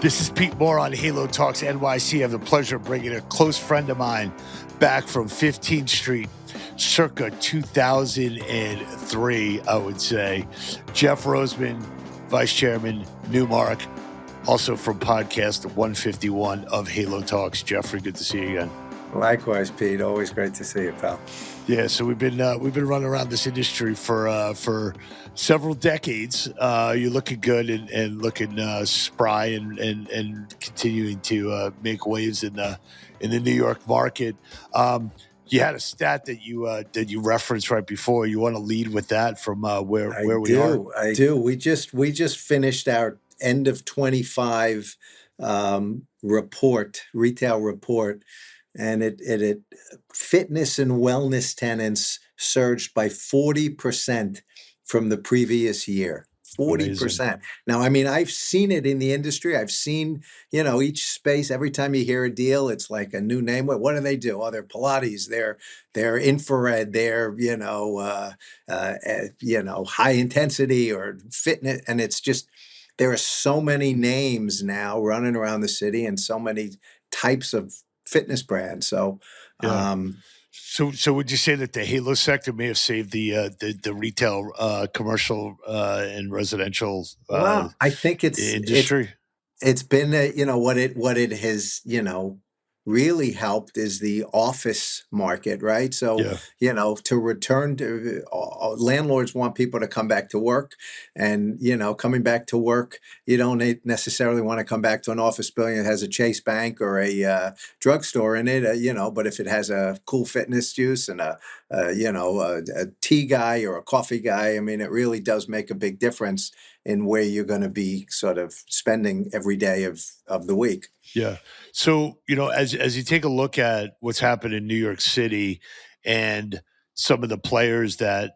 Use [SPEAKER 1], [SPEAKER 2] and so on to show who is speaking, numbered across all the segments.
[SPEAKER 1] This is Pete Moore on Halo Talks NYC. I have the pleasure of bringing a close friend of mine back from 15th Street, circa 2003, I would say. Jeff Roseman, Vice Chairman, Newmark, also from podcast 151 of Halo Talks. Jeffrey, good to see you again.
[SPEAKER 2] Likewise, Pete. Always great to see you, pal.
[SPEAKER 1] Yeah, so we've been running around this industry for several decades. You're looking good and looking spry and continuing to make waves in the New York market. You had a stat that you referenced right before. You want to lead with that from where we are?
[SPEAKER 2] I do. We just finished our end of 25 retail report, and it fitness and wellness tenants surged by 40% from the previous year. 40%. Now, I mean, I've seen it in the industry. I've seen, each space. Every time you hear a deal, it's like a new name. What do they do? Oh, they're Pilates. They're infrared. They're high intensity or fitness. And it's just there are so many names now running around the city and so many types of fitness brands. So,
[SPEAKER 1] yeah. So would you say that the Halo sector may have saved the retail, commercial, and residential
[SPEAKER 2] well, I think
[SPEAKER 1] industry?
[SPEAKER 2] It's been what it has really helped is the office market, right? So to return to landlords want people to come back to work, and coming back to work, you don't necessarily want to come back to an office building that has a Chase Bank or a drugstore in it, but if it has a cool fitness juice and a tea guy or a coffee guy, I mean, it really does make a big difference in where you're going to be sort of spending every day of the week.
[SPEAKER 1] Yeah. So, as you take a look at what's happened in New York City and some of the players that,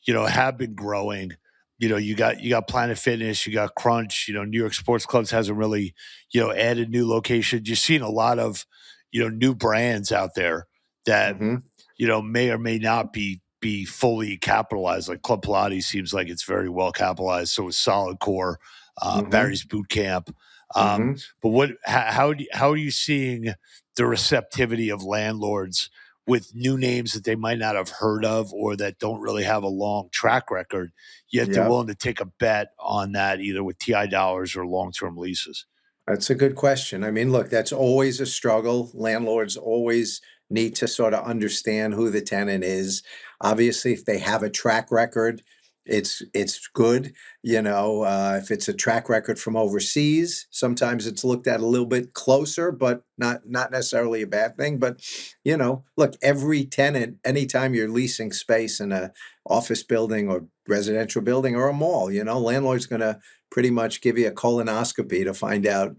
[SPEAKER 1] have been growing, you got Planet Fitness, you got Crunch, New York Sports Clubs hasn't really, added new locations. You're seeing a lot of, new brands out there that, may or may not be fully capitalized. Like Club Pilates seems like it's very well capitalized. So is Solid Core, Barry's Boot Camp. But how are you seeing the receptivity of landlords with new names that they might not have heard of or that don't really have a long track record, yet they're willing to take a bet on that either with TI dollars or long-term leases?
[SPEAKER 2] That's a good question. I mean, look, that's always a struggle. Landlords always need to sort of understand who the tenant is. Obviously, if they have a track record, it's good. If it's a track record from overseas, sometimes it's looked at a little bit closer, but not necessarily a bad thing. But look, every tenant, anytime you're leasing space in a office building or residential building or a mall, landlord's going to pretty much give you a colonoscopy to find out,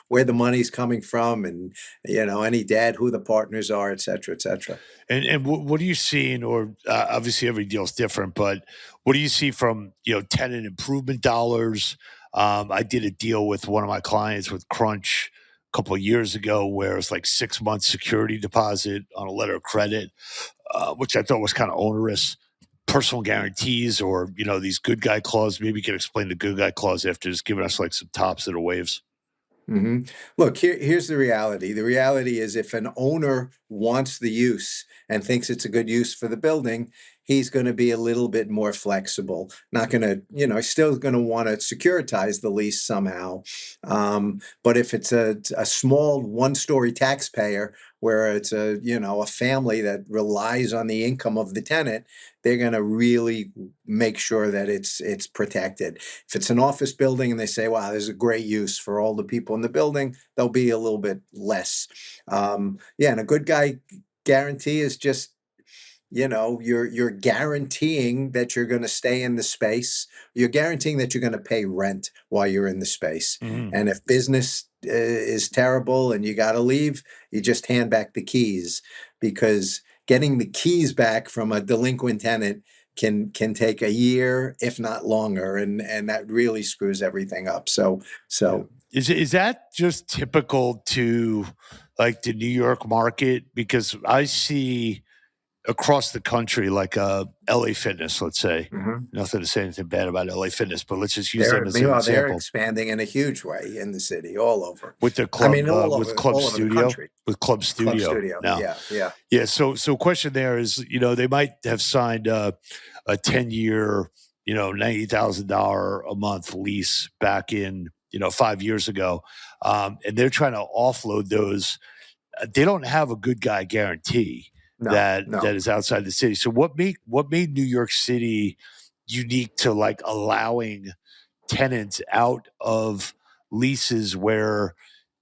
[SPEAKER 2] where the money's coming from and, any debt, who the partners are, et cetera, et cetera.
[SPEAKER 1] And what are you seeing, or obviously every deal's different, but what do you see from, tenant improvement dollars? I did a deal with one of my clients with Crunch a couple of years ago where it's like 6 months security deposit on a letter of credit, which I thought was kind of onerous. Personal guarantees or, these good guy clauses. Maybe you can explain the good guy clause after just giving us like some tops of the waves.
[SPEAKER 2] Look, here's the reality. The reality is if an owner wants the use and thinks it's a good use for the building, he's going to be a little bit more flexible. Not going to, he's still going to want to securitize the lease somehow. But if it's a small one-story taxpayer where it's a family that relies on the income of the tenant, they're going to really make sure that it's protected. If it's an office building and they say, wow, there's a great use for all the people in the building, they'll be a little bit less. And a good guy guarantee is just, you're guaranteeing that you're going to stay in the space. You're guaranteeing that you're going to pay rent while you're in the space. And if business is terrible and you got to leave, you just hand back the keys, because getting the keys back from a delinquent tenant can take a year, if not longer, and that really screws everything up. So
[SPEAKER 1] is that just typical to like the New York market? Because I see across the country, like LA Fitness, let's say.
[SPEAKER 2] Mhm.
[SPEAKER 1] Nothing to say anything bad about LA Fitness, but let's just use them
[SPEAKER 2] They're
[SPEAKER 1] as an
[SPEAKER 2] meanwhile, they're
[SPEAKER 1] example
[SPEAKER 2] expanding in a huge way in the city, all over.
[SPEAKER 1] with the
[SPEAKER 2] I mean,
[SPEAKER 1] club
[SPEAKER 2] all over the country.
[SPEAKER 1] with Club
[SPEAKER 2] Club
[SPEAKER 1] Studio
[SPEAKER 2] Studio,
[SPEAKER 1] now.
[SPEAKER 2] yeah, yeah.
[SPEAKER 1] Yeah, so question there is, they might have signed a 10-year, $90,000 a month lease back in 5 years ago, and they're trying to offload those. They don't have a good guy guarantee
[SPEAKER 2] No,
[SPEAKER 1] that
[SPEAKER 2] no.
[SPEAKER 1] is outside the city. So what made New York City unique to like allowing tenants out of leases where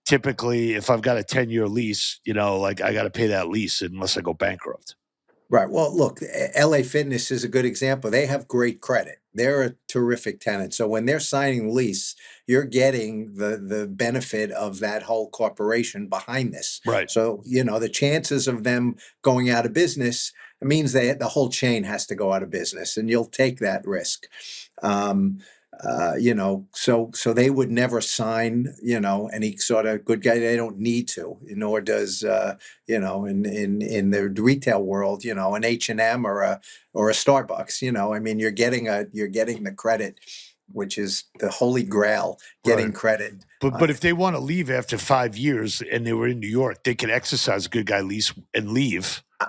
[SPEAKER 1] typically if I've got a 10-year lease, like I got to pay that lease unless I go bankrupt.
[SPEAKER 2] Right. Well, look, LA Fitness is a good example. They have great credit. They're a terrific tenant. So when they're signing lease, you're getting the benefit of that whole corporation behind this.
[SPEAKER 1] Right.
[SPEAKER 2] So, the chances of them going out of business means that the whole chain has to go out of business, and you'll take that risk. Um, so they would never sign, any sort of good guy. They don't need to, nor does in the retail world, an H&M or a Starbucks. I mean, you're getting the credit, which is the holy grail,
[SPEAKER 1] Right.
[SPEAKER 2] getting credit.
[SPEAKER 1] But if they want to leave after 5 years and they were in New York, they can exercise a good guy lease and leave, or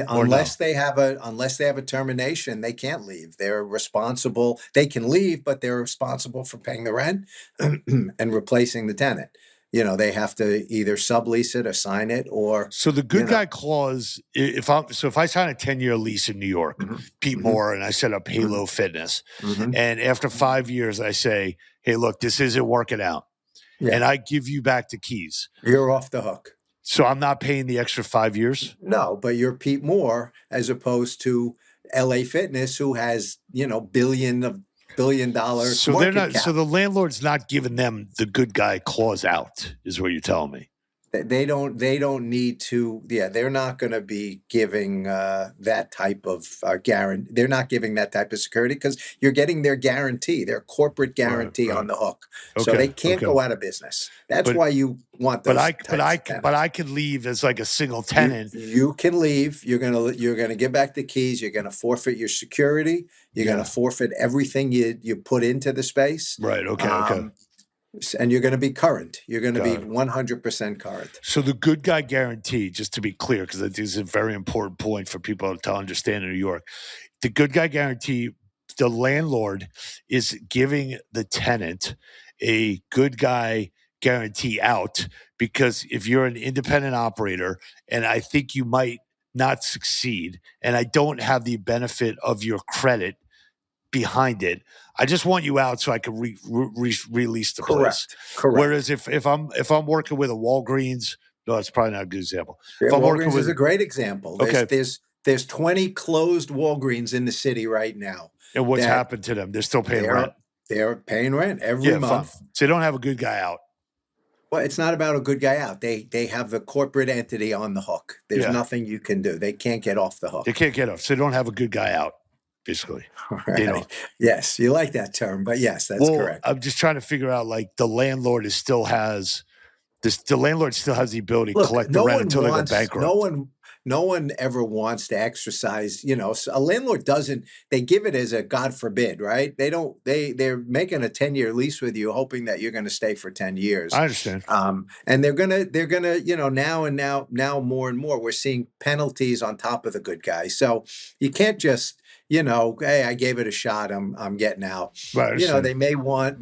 [SPEAKER 1] no?
[SPEAKER 2] Unless they have a termination, they can't leave. They're responsible. They can leave, but they're responsible for paying the rent and replacing the tenant. They have to either sublease it or sign it, or
[SPEAKER 1] So the
[SPEAKER 2] you
[SPEAKER 1] good
[SPEAKER 2] know.
[SPEAKER 1] guy clause, if I sign a 10-year lease in New York,
[SPEAKER 2] Mhm,
[SPEAKER 1] Pete
[SPEAKER 2] mhm,
[SPEAKER 1] Moore, and I set up
[SPEAKER 2] mhm,
[SPEAKER 1] Halo Fitness,
[SPEAKER 2] mhm.
[SPEAKER 1] and after 5 years I say, hey, look, this isn't working out,
[SPEAKER 2] Yeah,
[SPEAKER 1] and I give you back the keys.
[SPEAKER 2] you're off the hook.
[SPEAKER 1] So I'm not paying the extra 5 years.
[SPEAKER 2] No, but you're Pete Moore as opposed to LA Fitness, who has, billion-dollar
[SPEAKER 1] So they're
[SPEAKER 2] market
[SPEAKER 1] not. So
[SPEAKER 2] cap.
[SPEAKER 1] the landlord's not giving them the good guy clause out, is what you're telling me.
[SPEAKER 2] They don't need to, yeah, they're not going to be giving that type of guarantee. They're not giving that type of security because you're getting their guarantee, their corporate
[SPEAKER 1] Right.
[SPEAKER 2] guarantee
[SPEAKER 1] Right.
[SPEAKER 2] on the hook. So
[SPEAKER 1] Okay.
[SPEAKER 2] they can't
[SPEAKER 1] Okay.
[SPEAKER 2] go out of business. That's
[SPEAKER 1] But
[SPEAKER 2] why you want
[SPEAKER 1] but
[SPEAKER 2] those
[SPEAKER 1] I but
[SPEAKER 2] types
[SPEAKER 1] I
[SPEAKER 2] of
[SPEAKER 1] but
[SPEAKER 2] tenants.
[SPEAKER 1] I could leave as like a single
[SPEAKER 2] You
[SPEAKER 1] tenant.
[SPEAKER 2] you can leave. You're gonna give back the keys. You're gonna forfeit your security. You're gonna
[SPEAKER 1] Yeah.
[SPEAKER 2] forfeit everything you put into the space.
[SPEAKER 1] Right. Okay. Okay.
[SPEAKER 2] Um, and you're gonna be current. You're gonna be
[SPEAKER 1] Got it.
[SPEAKER 2] 100% current.
[SPEAKER 1] So the good guy guarantee, just to be clear, because I think it's a very important point for people to understand in New York. The good guy guarantee, the landlord is giving the tenant a good guy guarantee out because if you're an independent operator and I think you might not succeed and I don't have the benefit of your credit behind it, I just want you out so I can release the place.
[SPEAKER 2] Correct.
[SPEAKER 1] Whereas
[SPEAKER 2] Correct.
[SPEAKER 1] if I'm working with a Walgreens, no, it's probably not a good example.
[SPEAKER 2] Yeah,
[SPEAKER 1] If I'm working
[SPEAKER 2] Walgreens is
[SPEAKER 1] with
[SPEAKER 2] a great example. There's
[SPEAKER 1] okay,
[SPEAKER 2] there's there's 20 closed Walgreens in the city right now
[SPEAKER 1] and what's
[SPEAKER 2] that
[SPEAKER 1] happened to them? They're still paying rent.
[SPEAKER 2] they're they're paying rent every
[SPEAKER 1] Yeah, fine.
[SPEAKER 2] month.
[SPEAKER 1] So they don't have a good guy out.
[SPEAKER 2] Well, it's not about a good guy out. They have the corporate entity on the hook. There's
[SPEAKER 1] Yeah,
[SPEAKER 2] nothing you can do. They can't get off the
[SPEAKER 1] they
[SPEAKER 2] hook.
[SPEAKER 1] can't get off. So they don't have a good guy out. Basically,
[SPEAKER 2] All
[SPEAKER 1] they don't.
[SPEAKER 2] right. Yes, you like that term, but yes, that's
[SPEAKER 1] Well,
[SPEAKER 2] correct.
[SPEAKER 1] I'm just trying to figure out like the landlord is still has this. The landlord still has the ability to
[SPEAKER 2] Look,
[SPEAKER 1] collect the rent until they go bankrupt.
[SPEAKER 2] no one ever wants to exercise, a landlord doesn't, they give it as a God forbid, right? They don't, they're making a 10-year lease with you, hoping that you're going to stay for 10 years.
[SPEAKER 1] I understand.
[SPEAKER 2] And they're gonna, now more and more, we're seeing penalties on top of the good guy. So you can't just, hey, I gave it a shot. I'm getting out.
[SPEAKER 1] Right, I understand.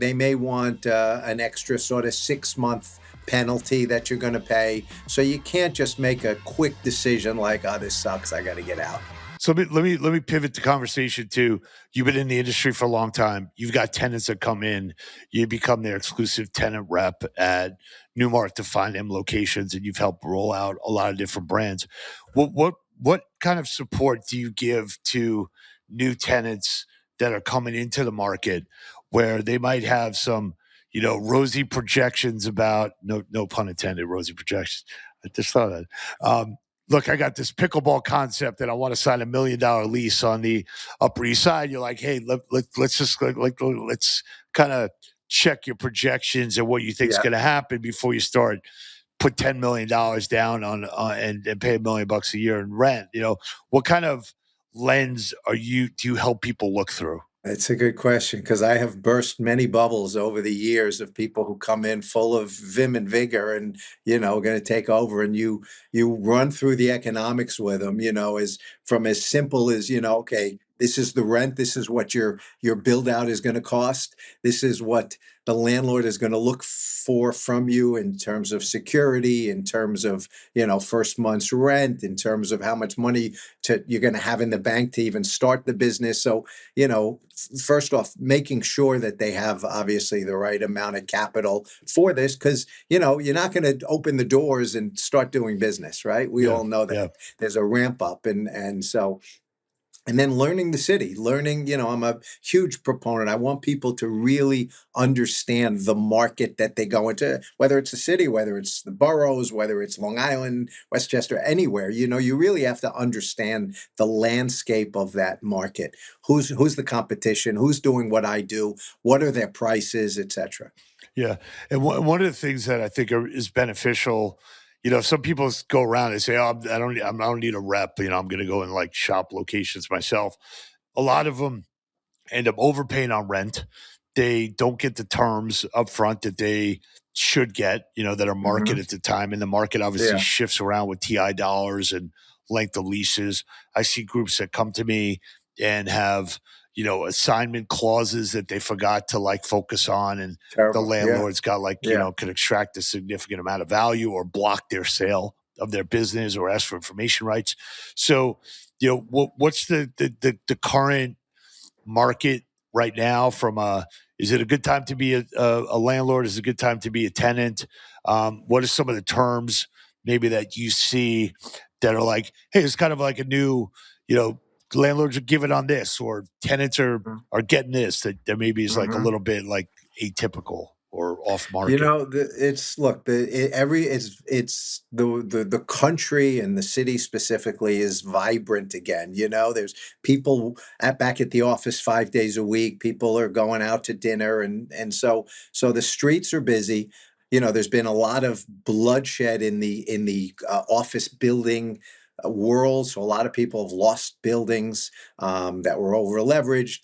[SPEAKER 2] They may want an extra sort of 6 month penalty that you're going to pay. So you can't just make a quick decision like, oh, this sucks, I got to get out.
[SPEAKER 1] So let me pivot the conversation to you've been in the industry for a long time. You've got tenants that come in. You become their exclusive tenant rep at Newmark to find them locations, and you've helped roll out a lot of different brands. What kind of support do you give to new tenants that are coming into the market where they might have some rosy projections about no pun intended rosy projections. I just thought that. Look, I got this pickleball concept and I want to sign $1 million lease on the Upper East Side. You're like, hey, let's just let's kind of check your projections and what you think is
[SPEAKER 2] Yeah.
[SPEAKER 1] going to happen before you start put $10 million down on and pay $1 million a year in rent. What kind of lens do you help people look through?
[SPEAKER 2] It's a good question because I have burst many bubbles over the years of people who come in full of vim and vigor and, going to take over. And you run through the economics with them, as from as simple as, okay, this is the rent, this is what your build out is going to cost. This is what the landlord is going to look for from you in terms of security, in terms of, first month's rent, in terms of how much money you're going to have in the bank to even start the business. So, first off, making sure that they have obviously the right amount of capital for this, because you're not going to open the doors and start doing business, right? We
[SPEAKER 1] Yeah,
[SPEAKER 2] all know
[SPEAKER 1] yeah,
[SPEAKER 2] that there's a ramp up, and then learning the city, I'm a huge proponent. I want people to really understand the market that they go into, whether it's the city, whether it's the boroughs, whether it's Long Island, Westchester, anywhere. You really have to understand the landscape of that market. Who's the competition? Who's doing what I do? What are their prices, etc.
[SPEAKER 1] yeah. And one of the things that I think is beneficial, some people go around and say, "Oh, I don't need a rep. I'm going to go and like shop locations myself." A lot of them end up overpaying on rent. They don't get the terms up front that they should get, that are market
[SPEAKER 2] Hmm.
[SPEAKER 1] at the time. And the market obviously
[SPEAKER 2] Yeah,
[SPEAKER 1] shifts around with TI dollars and length of leases. I see groups that come to me and have, assignment clauses that they forgot to like focus on. And the
[SPEAKER 2] terrible. Yeah,
[SPEAKER 1] landlord's got like,
[SPEAKER 2] yeah.
[SPEAKER 1] can extract a significant amount of value or block their sale of their business or ask for information rights. So, what's the current market right now is it a good time to be a landlord? Is it a good time to be a tenant? What are some of the terms maybe that you see that are like, hey, it's kind of like a new, you know, landlords are giving on this or tenants are getting this that maybe is like a
[SPEAKER 2] Mm-hmm.
[SPEAKER 1] little bit like atypical or off
[SPEAKER 2] You
[SPEAKER 1] market.
[SPEAKER 2] know, it's look, it's the country and the city specifically is vibrant again. There's people back at the office 5 days a week. People are going out to dinner, and so the streets are busy. There's been a lot of bloodshed in the office building world. So a lot of people have lost buildings that were over leveraged.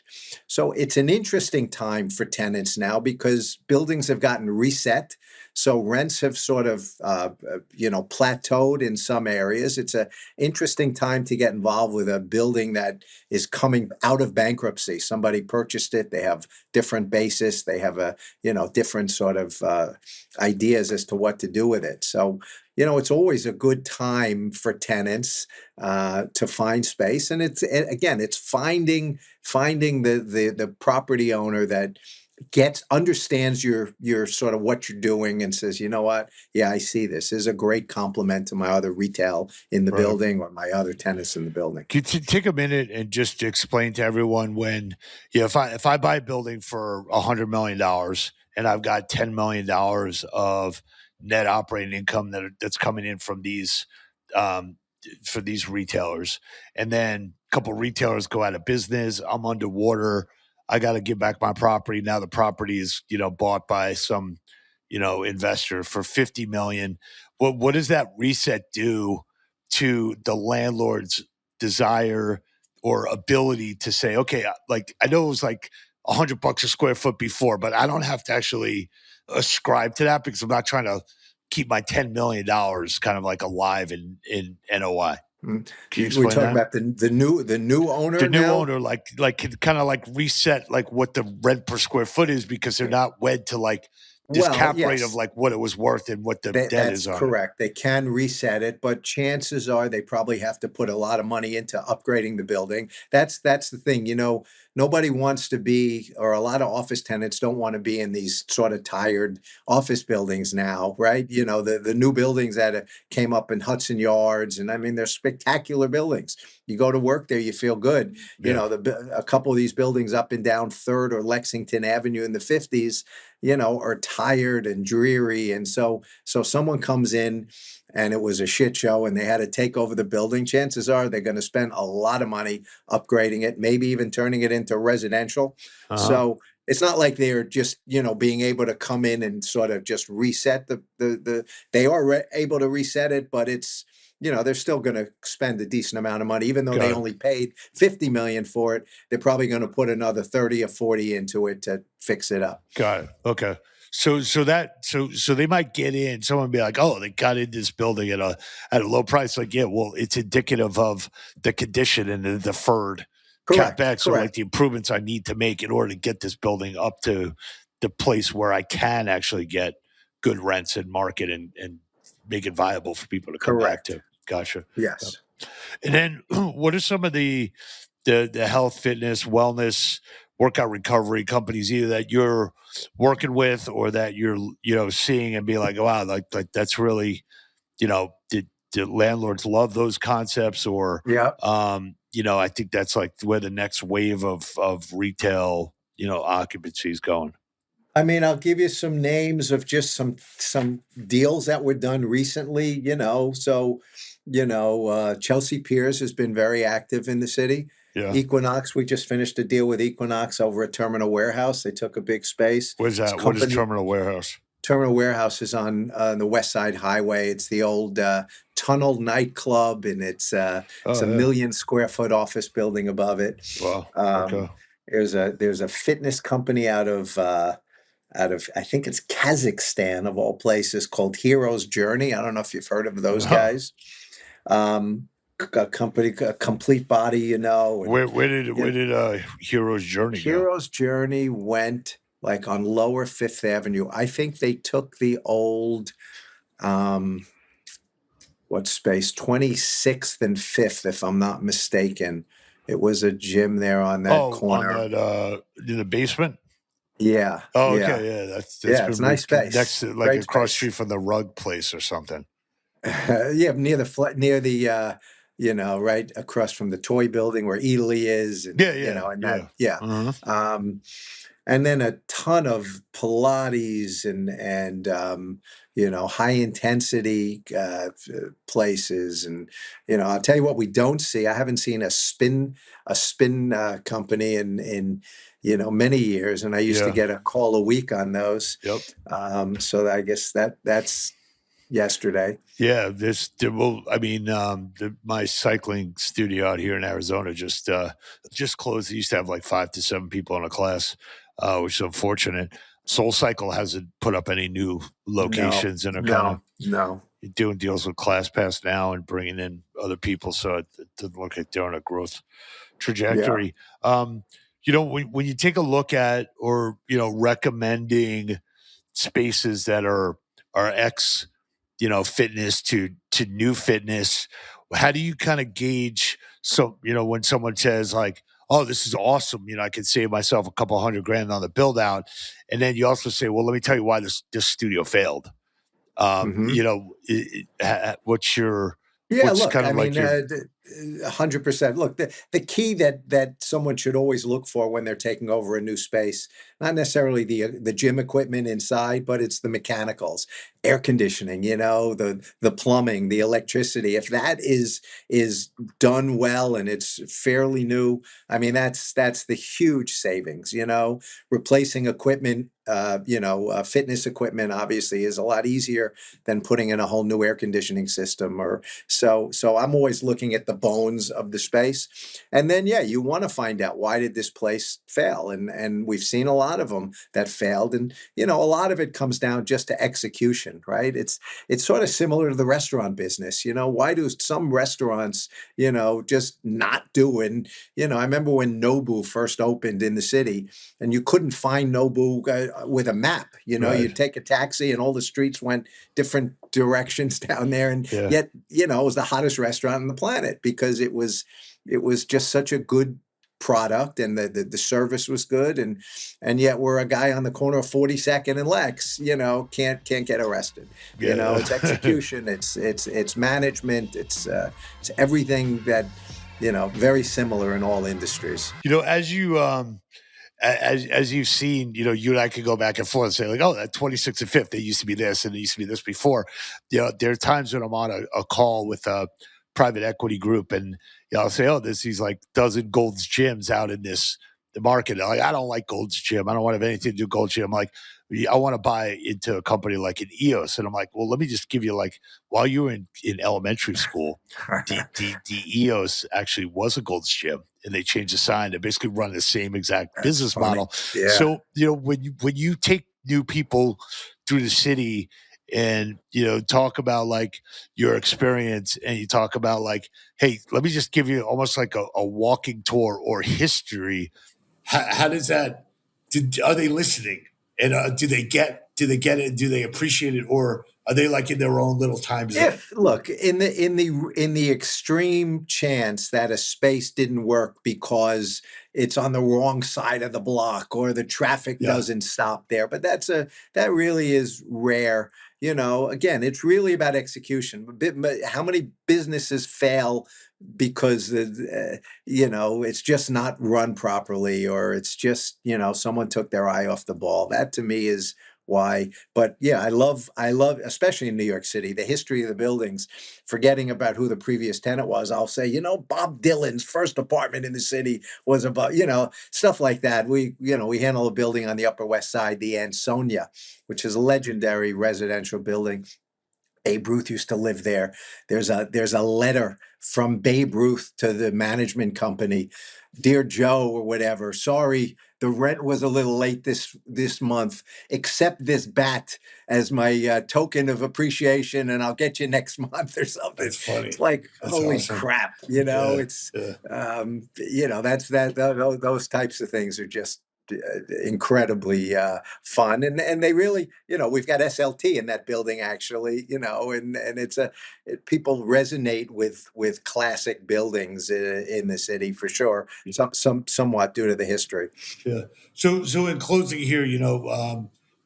[SPEAKER 2] So it's an interesting time for tenants now because buildings have gotten reset. So rents have sort of, plateaued in some areas. It's an interesting time to get involved with a building that is coming out of bankruptcy. Somebody purchased it. They have different basis. They have different sort of ideas as to what to do with it. So, it's always a good time for tenants to find space, and again, it's finding the property owner that understands your sort of what you're doing and says, you know what, yeah, I see this is a great complement to my other retail in the
[SPEAKER 1] Right.
[SPEAKER 2] building or my other tenants in the building.
[SPEAKER 1] Could you take a minute and just explain to everyone when, if I buy a building for $100 million and I've got $10 million of net operating income that's coming in from these um, for these retailers, and then a couple retailers go out of business, I'm underwater. I got to give back my property. Now the property is bought by some investor for 50 million. What does that reset do to the landlord's desire or ability to say, okay, like I know it was like $100 a square foot before, but I don't have to actually ascribe to that because I'm not trying to keep my $10 million kind of like alive in NOI.
[SPEAKER 2] Mm.
[SPEAKER 1] Can you
[SPEAKER 2] We're
[SPEAKER 1] explain
[SPEAKER 2] talking
[SPEAKER 1] that?
[SPEAKER 2] about the new owner
[SPEAKER 1] The new
[SPEAKER 2] now.
[SPEAKER 1] owner like can kind of like reset like what the rent per square foot is because they're not wed to like this
[SPEAKER 2] Well,
[SPEAKER 1] cap rate of
[SPEAKER 2] yes.
[SPEAKER 1] like what it was worth and what the debt
[SPEAKER 2] That's
[SPEAKER 1] is on it.
[SPEAKER 2] correct. They can reset it, but chances are they probably have to put a lot of money into upgrading the building. That's the thing. Nobody wants to be, or a lot of office tenants don't want to be in these sort of tired office buildings now, right? The new buildings that came up in Hudson Yards, and I mean they're spectacular buildings. You go to work there, you feel good.
[SPEAKER 1] Yeah.
[SPEAKER 2] A couple of these buildings up and down Third or Lexington Avenue in the 50s, are tired and dreary. And so someone comes in and it was a shit show and they had to take over the building. Chances are they're going to spend a lot of money upgrading it, maybe even turning it into residential.
[SPEAKER 1] Uh-huh.
[SPEAKER 2] So It's not like they're just, being able to come in and sort of just reset they are able to reset it, but they're still going to spend a decent amount of money, even though they
[SPEAKER 1] Got it.
[SPEAKER 2] only paid 50 million for it. They're probably going to put another 30 or 40 into it to fix it up.
[SPEAKER 1] Got it. Okay. So they might get in. Someone be like, "Oh, they got in this building at a low price." Like, yeah, well, it's indicative of the condition and the deferred
[SPEAKER 2] Correct.
[SPEAKER 1] capex, or like
[SPEAKER 2] Correct.
[SPEAKER 1] the improvements I need to make in order to get this building up to the place where I can actually get good rents and market and make it viable for people to come back
[SPEAKER 2] Correct.
[SPEAKER 1] to. Gotcha. Yep.
[SPEAKER 2] Yes.
[SPEAKER 1] And then, what are some of the health, fitness, wellness, workout recovery companies either that you're working with or that you're seeing and being like, wow, like that's really did landlords love those concepts, or
[SPEAKER 2] Yeah.
[SPEAKER 1] I think that's like where the next wave of retail occupancy is going.
[SPEAKER 2] I mean, I'll give you some names of just some deals that were done recently, So, Chelsea Piers has been very active in the city.
[SPEAKER 1] Yeah.
[SPEAKER 2] Equinox, we just finished a deal with Equinox over at Terminal Warehouse. They took a big space.
[SPEAKER 1] Where's
[SPEAKER 2] It's
[SPEAKER 1] that? What is
[SPEAKER 2] company
[SPEAKER 1] Terminal Warehouse?
[SPEAKER 2] Terminal Warehouse is on the West Side Highway. It's the old Tunnel nightclub, and it's
[SPEAKER 1] Oh
[SPEAKER 2] a
[SPEAKER 1] yeah.
[SPEAKER 2] 1 million square foot office building above it.
[SPEAKER 1] Wow.
[SPEAKER 2] Um,
[SPEAKER 1] Okay.
[SPEAKER 2] there's a fitness company out of I think it's Kazakhstan of all places, called Hero's Journey. I don't know if you've heard of those
[SPEAKER 1] No.
[SPEAKER 2] guys. A company, a complete body, and
[SPEAKER 1] Where did Hero's Journey go?
[SPEAKER 2] Hero's Journey went like on Lower Fifth Avenue. I think they took the old um what space, 26th and 5th, if I'm not mistaken. It was a gym there on that
[SPEAKER 1] Oh, on
[SPEAKER 2] corner.
[SPEAKER 1] that in the basement?
[SPEAKER 2] Yeah,
[SPEAKER 1] Oh,
[SPEAKER 2] yeah,
[SPEAKER 1] okay, yeah, that's
[SPEAKER 2] yeah. It's
[SPEAKER 1] been
[SPEAKER 2] a nice
[SPEAKER 1] next
[SPEAKER 2] space,
[SPEAKER 1] to, like,
[SPEAKER 2] great
[SPEAKER 1] across
[SPEAKER 2] space.
[SPEAKER 1] street from the rug place or something.
[SPEAKER 2] Yeah, near the right across from the toy building where Italy is, and
[SPEAKER 1] Yeah, yeah,
[SPEAKER 2] and that,
[SPEAKER 1] yeah.
[SPEAKER 2] yeah.
[SPEAKER 1] Uh-huh.
[SPEAKER 2] Um, and then a ton of Pilates and high intensity places, and I'll tell you what we don't see. I haven't seen a spin company in many years, and I used to
[SPEAKER 1] Yeah.
[SPEAKER 2] get a call a week on those.
[SPEAKER 1] Yep.
[SPEAKER 2] So I guess that's yesterday.
[SPEAKER 1] Yeah, well, I mean, my cycling studio out here in Arizona just closed. It used to have like 5 to 7 people in a class, which is unfortunate. Soul Cycle hasn't put up any new
[SPEAKER 2] No,
[SPEAKER 1] locations, and are kind of
[SPEAKER 2] no, no.
[SPEAKER 1] doing deals with ClassPass now and bringing in other people, so it doesn't look like they're on a growth
[SPEAKER 2] Yeah.
[SPEAKER 1] trajectory. When you take a look at, or recommending spaces that are ex fitness to new fitness, how do you kind of gauge, so when someone says like, oh, this is awesome, I could save myself a couple $100,000 on the build out, and then you also say, well, let me tell you why this studio failed.
[SPEAKER 2] Hmm. Yeah,
[SPEAKER 1] What's
[SPEAKER 2] look,
[SPEAKER 1] kind
[SPEAKER 2] I
[SPEAKER 1] of like
[SPEAKER 2] mean,
[SPEAKER 1] your
[SPEAKER 2] 100%. Look, the key that someone should always look for when they're taking over a new space, not necessarily the gym equipment inside, but it's the mechanicals, air conditioning, the plumbing, the electricity. If that is done well and it's fairly new, I mean, that's the huge savings. Replacing equipment, fitness equipment obviously is a lot easier than putting in a whole new air conditioning system. So I'm always looking at the bones of the space. And then, yeah, you want to find out, why did this place fail? And we've seen a lot of them that failed. And, a lot of it comes down just to execution, right? It's sort of similar to the restaurant business. Why do some restaurants, just not do? And, I remember when Nobu first opened in the city, and you couldn't find Nobu with a map. You'd
[SPEAKER 1] right?
[SPEAKER 2] take a taxi and all the streets went different directions down there, and
[SPEAKER 1] Yeah,
[SPEAKER 2] yet it was the hottest restaurant on the planet because it was just such a good product, and the service was good, and yet we're a guy on the corner of 42nd and Lex, can't get arrested. It's
[SPEAKER 1] yeah.
[SPEAKER 2] execution, it's management, it's everything that, very similar in all industries.
[SPEAKER 1] As you as you've seen, you and I could go back and forth and say like, oh, that 26th and 5th, they used to be this and it used to be this before. There are times when I'm on a call with a private equity group, and I'll say, oh, there's these like dozen Gold's gyms out in this the market. Like, I don't like Gold's Gym. I don't want to have anything to do with Gold's Gym. I'm like, I want to buy into a company like an EOS. And I'm like, well, let me just give you, like, while you were in elementary school, the EOS actually was a Gold's Gym, and they changed the sign. They basically run the same exact
[SPEAKER 2] That's
[SPEAKER 1] business
[SPEAKER 2] funny.
[SPEAKER 1] model.
[SPEAKER 2] Yeah.
[SPEAKER 1] So, when you take new people through the city and, talk about like your experience, and you talk about like, hey, let me just give you almost like a walking tour or history. How does that? Are they listening? And do they get it? Do they appreciate it, or are they like in their own little time zone?
[SPEAKER 2] If look in the extreme chance that a space didn't work because it's on the wrong side of the block or the traffic
[SPEAKER 1] Yeah,
[SPEAKER 2] doesn't stop there, but that really is rare. Again, it's really about execution. How many businesses fail because it's just not run properly, or it's just someone took their eye off the ball. That to me is why. But yeah, I love, especially in New York City, the history of the buildings. Forgetting about who the previous tenant was, I'll say, Bob Dylan's first apartment in the city was about, stuff like that. We handle a building on the Upper West Side, the Ansonia, which is a legendary residential building. Babe Ruth used to live there. There's a letter from Babe Ruth to the management company. Dear Joe, or whatever, sorry, the rent was a little late this month. Accept this bat as my token of appreciation, and I'll get you next month or something.
[SPEAKER 1] that's funny.
[SPEAKER 2] It's like,
[SPEAKER 1] That's
[SPEAKER 2] holy
[SPEAKER 1] awesome.
[SPEAKER 2] crap,
[SPEAKER 1] Yeah,
[SPEAKER 2] it's
[SPEAKER 1] yeah,
[SPEAKER 2] that's those types of things are just incredibly fun, and they really, we've got SLT in that building actually, and people resonate with classic buildings in the city for sure, somewhat due to the history.
[SPEAKER 1] yeah. So in closing here,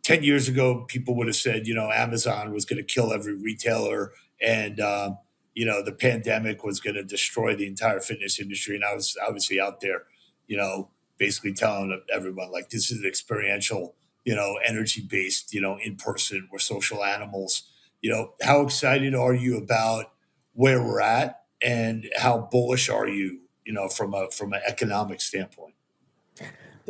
[SPEAKER 1] 10 years ago, people would have said, Amazon was going to kill every retailer, and the pandemic was going to destroy the entire fitness industry. And I was obviously out there, you know, basically telling everyone like this is an experiential, energy based, in person. We're social animals. How excited are you about where we're at, and how bullish are you, from an economic standpoint?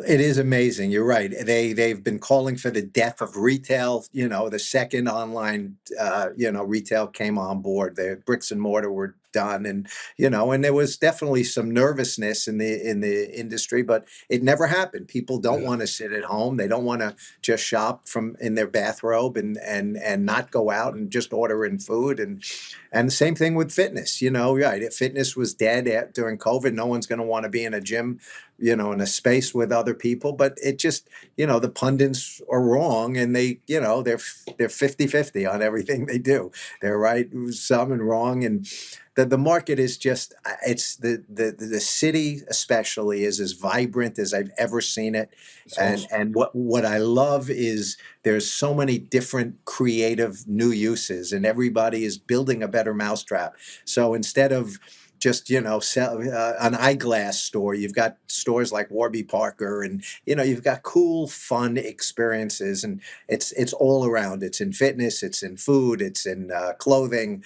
[SPEAKER 2] It is amazing. You're right. They've been calling for the death of retail. The second online, retail came on board. The bricks and mortar were done, and there was definitely some nervousness in the industry, but it never happened. People don't
[SPEAKER 1] Yeah,
[SPEAKER 2] want to sit at home. They don't want to just shop from in their bathrobe and not go out and just order in food, and the same thing with fitness. Right? If fitness was dead during COVID, no one's going to want to be in a gym, in a space with other people. But it just, the pundits are wrong, and they're 50-50 on everything they do. They're right some and wrong, and the market is just it's the city especially is as vibrant as I've ever seen it.
[SPEAKER 1] it's
[SPEAKER 2] And
[SPEAKER 1] awesome.
[SPEAKER 2] and what I love is there's so many different creative new uses, and everybody is building a better mousetrap. So instead of just sell an eyeglass store, you've got stores like Warby Parker, and you've got cool fun experiences, and it's all around. It's in fitness, it's in food, it's in clothing.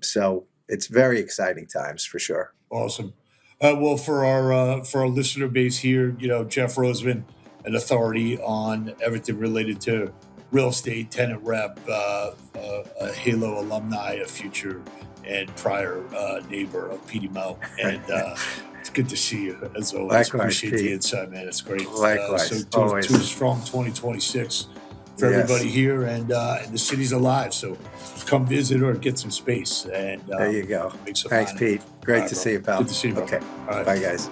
[SPEAKER 2] So it's very exciting times for sure.
[SPEAKER 1] Awesome. Well, for our listener base here, Jeff Roseman, an authority on everything related to real estate, tenant rep, a Halo alumni, a future and prior neighbor of PD Mo, and it's good to see you as always.
[SPEAKER 2] Likewise,
[SPEAKER 1] Appreciate the
[SPEAKER 2] Pete.
[SPEAKER 1] insight, man. It's great. So
[SPEAKER 2] Likewise,
[SPEAKER 1] to a
[SPEAKER 2] always.
[SPEAKER 1] strong 2026 for
[SPEAKER 2] Yes,
[SPEAKER 1] everybody here, and the city's alive. So come visit or get some space and
[SPEAKER 2] there you go.
[SPEAKER 1] make some
[SPEAKER 2] Thanks,
[SPEAKER 1] money.
[SPEAKER 2] Pete.
[SPEAKER 1] All
[SPEAKER 2] Great
[SPEAKER 1] right,
[SPEAKER 2] to
[SPEAKER 1] bro.
[SPEAKER 2] see you,
[SPEAKER 1] Good
[SPEAKER 2] pal.
[SPEAKER 1] to see you, bro.
[SPEAKER 2] Okay,
[SPEAKER 1] All right.
[SPEAKER 2] bye, guys.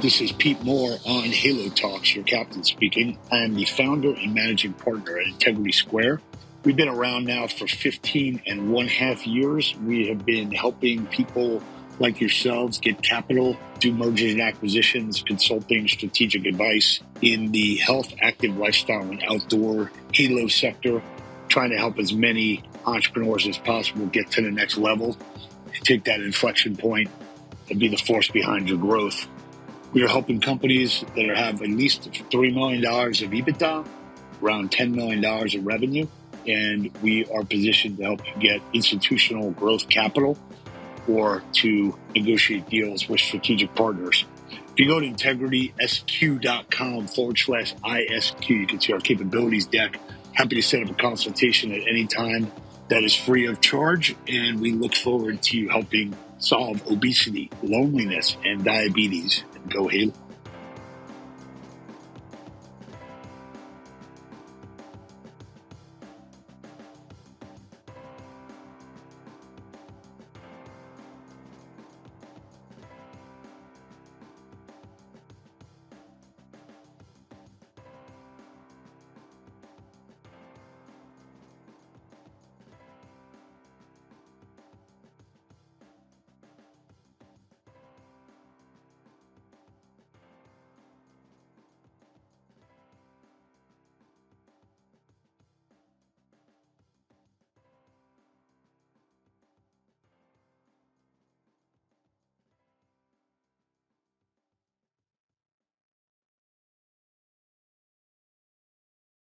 [SPEAKER 3] This is Pete Moore on Halo Talks, your captain speaking. I am the founder and managing partner at Integrity Square. We've been around now for 15 and one half years. We have been helping people like yourselves get capital, do mergers and acquisitions, consulting, strategic advice in the health, active lifestyle, and outdoor Halo sector, trying to help as many entrepreneurs as possible get to the next level, take that inflection point, and be the force behind your growth. We are helping companies that have at least $3 million of EBITDA, around $10 million of revenue, and we are positioned to help you get institutional growth capital or to negotiate deals with strategic partners. If you go to integritysq.com/ISQ, you can see our capabilities deck. Happy to set up a consultation at any time. That is free of charge, and we look forward to you helping solve obesity, loneliness, and diabetes. And go Halo.